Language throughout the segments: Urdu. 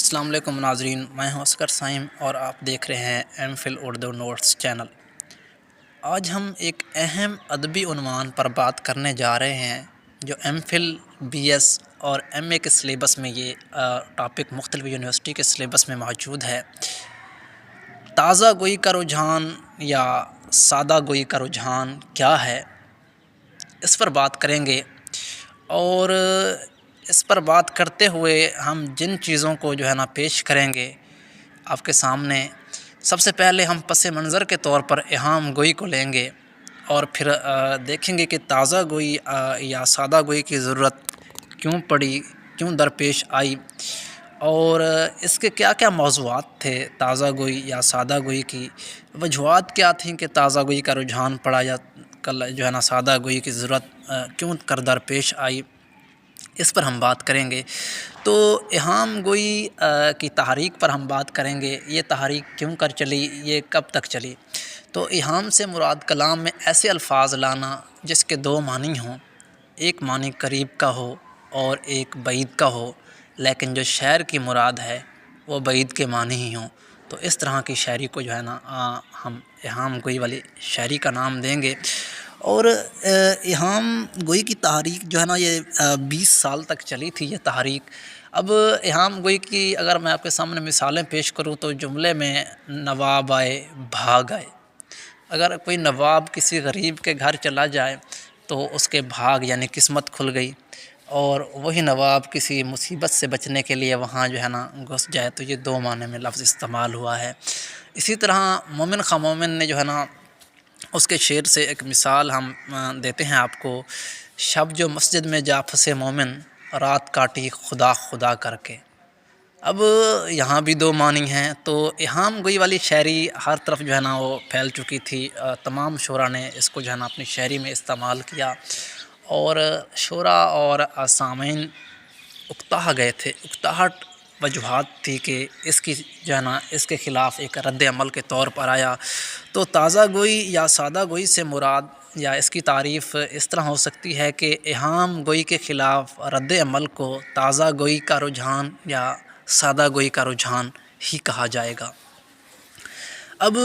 السلام علیکم ناظرین، میں ہوں اصغر سائم اور آپ دیکھ رہے ہیں MPhil Urdu notes channel. آج ہم ایک اہم ادبی عنوان پر بات کرنے جا رہے ہیں جو ایم فل، بی ایس اور ایم اے کے سلیبس میں یہ ٹاپک مختلف یونیورسٹی کے سلیبس میں موجود ہے۔ تازہ گوئی کا رجحان یا سادہ گوئی کا رجحان کیا ہے، اس پر بات کریں گے۔ اور اس پر بات کرتے ہوئے ہم جن چیزوں کو پیش کریں گے آپ کے سامنے، سب سے پہلے ہم پس منظر کے طور پر ایہام گوئی کو لیں گے اور پھر دیکھیں گے کہ تازہ گوئی یا سادہ گوئی کی ضرورت کیوں پڑی، کیوں درپیش آئی، اور اس کے کیا کیا موضوعات تھے تازہ گوئی یا سادہ گوئی کی، وجوہات کیا تھیں کہ تازہ گوئی کا رجحان پڑا یا سادہ گوئی کی ضرورت کیوں کر درپیش آئی، اس پر ہم بات کریں گے۔ تو ایہام گوئی کی تحریک پر ہم بات کریں گے، یہ تحریک کیوں کر چلی، یہ کب تک چلی۔ تو ایہام سے مراد کلام میں ایسے الفاظ لانا جس کے دو معنی ہوں، ایک معنی قریب کا ہو اور ایک بعید کا ہو، لیکن جو شعر کی مراد ہے وہ بعید کے معنی ہی ہوں۔ تو اس طرح کی شاعری کو ہم ایہام گوئی والی شاعری کا نام دیں گے۔ اور ایہام گوئی کی تحریک یہ 20 سال تک چلی تھی یہ تحریک۔ اب ایہام گوئی کی اگر میں آپ کے سامنے مثالیں پیش کروں تو جملے میں نواب آئے بھاگ آئے، اگر کوئی نواب کسی غریب کے گھر چلا جائے تو اس کے بھاگ قسمت کھل گئی، اور وہی نواب کسی مصیبت سے بچنے کے لیے وہاں گھس جائے، تو یہ دو معنی میں لفظ استعمال ہوا ہے۔ اسی طرح مومن خواہ مومن نے اس کے شعر سے ایک مثال ہم دیتے ہیں آپ کو، شب جو مسجد میں جا پھنسے مومن، رات کاٹی خدا خدا کر کے۔ اب یہاں بھی دو معنی ہیں۔ تو ایہام گوئی والی شاعری ہر طرف وہ پھیل چکی تھی، تمام شعراء نے اس کو اپنی شاعری میں استعمال کیا، اور شعراء اور سامعین اکتا گئے تھے۔ اکتاہٹ وجوہات تھی کہ اس کی اس کے خلاف ایک رد عمل کے طور پر آیا۔ تو تازہ گوئی یا سادہ گوئی سے مراد یا اس کی تعریف اس طرح ہو سکتی ہے کہ ایہام گوئی کے خلاف رد عمل کو تازہ گوئی کا رجحان یا سادہ گوئی کا رجحان ہی کہا جائے گا۔ اب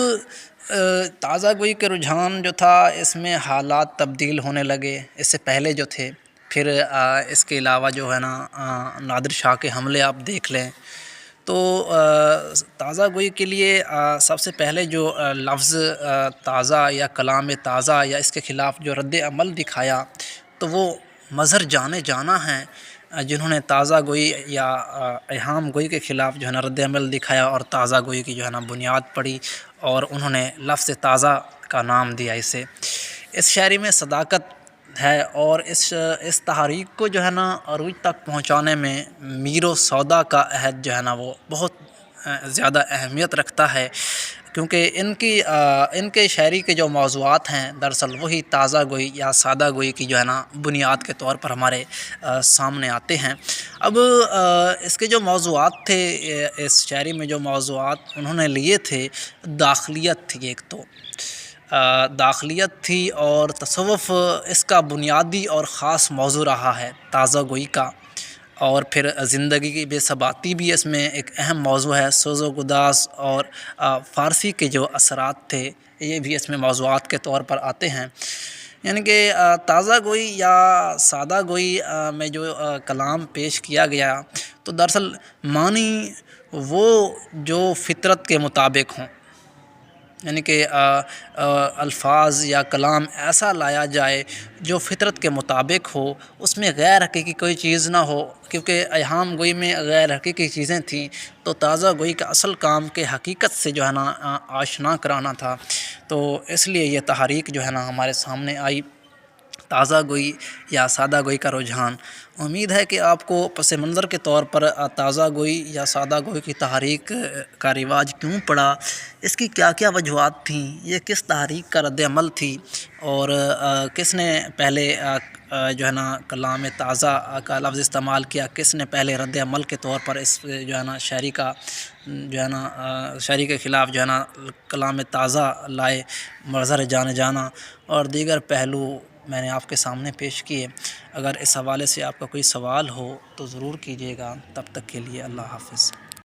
تازہ گوئی کے رجحان تھا، اس میں حالات تبدیل ہونے لگے، اس سے پہلے تھے، پھر اس کے علاوہ نادر شاہ کے حملے آپ دیکھ لیں۔ تو تازہ گوئی کے لیے سب سے پہلے لفظ تازہ یا کلام تازہ یا اس کے خلاف رد عمل دکھایا تو وہ مظہر جانا ہیں جنہوں نے تازہ گوئی یا ایہام گوئی کے خلاف رد عمل دکھایا اور تازہ گوئی کی بنیاد پڑی، اور انہوں نے لفظ تازہ کا نام دیا اسے۔ اس شاعری میں صداقت ہے، اور اس تحریک کو عروج تک پہنچانے میں میر و سودا کا عہد وہ بہت زیادہ اہمیت رکھتا ہے، کیونکہ ان کے شاعری کے موضوعات ہیں دراصل وہی تازہ گوئی یا سادہ گوئی کی بنیاد کے طور پر ہمارے سامنے آتے ہیں۔ اب اس کے موضوعات تھے، اس شاعری میں موضوعات انہوں نے لیے تھے، داخلیت تھی ایک تو، داخلیت تھی، اور تصوف اس کا بنیادی اور خاص موضوع رہا ہے تازہ گوئی کا، اور پھر زندگی کی بے ثباتی بھی اس میں ایک اہم موضوع ہے، سوز و گداز اور فارسی کے اثرات تھے، یہ بھی اس میں موضوعات کے طور پر آتے ہیں۔ کہ تازہ گوئی یا سادہ گوئی میں کلام پیش کیا گیا تو دراصل معنی وہ فطرت کے مطابق ہوں، کہ الفاظ یا کلام ایسا لایا جائے جو فطرت کے مطابق ہو، اس میں غیر حقیقی کوئی چیز نہ ہو، کیونکہ ایہام گوئی میں غیر حقیقی چیزیں تھیں، تو تازہ گوئی کا اصل کام کہ حقیقت سے آشنا کرانا تھا، تو اس لیے یہ تحریک ہمارے سامنے آئی، تازہ گوئی یا سادہ گوئی کا رجحان۔ امید ہے کہ آپ کو پس منظر کے طور پر تازہ گوئی یا سادہ گوئی کی تحریک کا رواج کیوں پڑا، اس کی کیا کیا وجوہات تھیں، یہ کس تحریک کا رد عمل تھی، اور کس نے پہلے کلام تازہ کا لفظ استعمال کیا، کس نے پہلے رد عمل کے طور پر اس شاعری کا شاعری کے خلاف کلام تازہ لائے، مظہر جانا، اور دیگر پہلو میں نے آپ کے سامنے پیش کیے۔ اگر اس حوالے سے آپ کا کوئی سوال ہو تو ضرور کیجیے گا، تب تک کے لیے اللہ حافظ۔